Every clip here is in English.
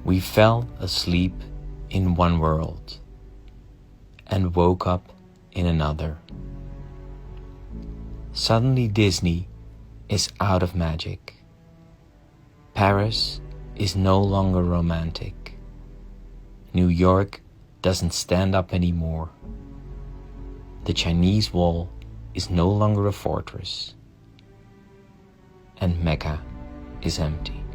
We fell asleep in one world and woke up in another. Suddenly Disney is out of magic. Paris is no longer romantic. New York doesn't stand up anymore. The Chinese wall is no longer a fortress. And Mecca is empty.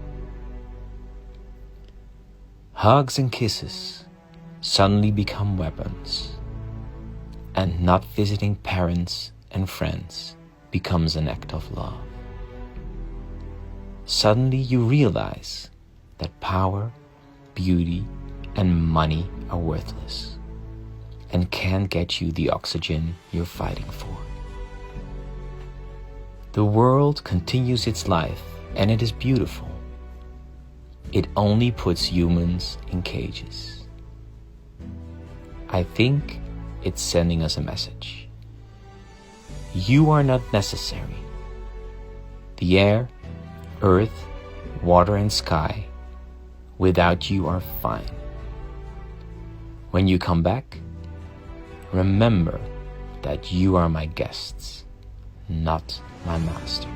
Hugs and kisses suddenly become weapons, and not visiting parents and friends becomes an act of love. Suddenly you realize that power, beauty, and money are worthless and can't get you the oxygen you're fighting for. The world continues its life, and it is beautiful. It only puts humans in cages. I think it's sending us a message. You are not necessary. The air, earth, water, and sky without you are fine. When you come back, remember that you are my guests, not my master.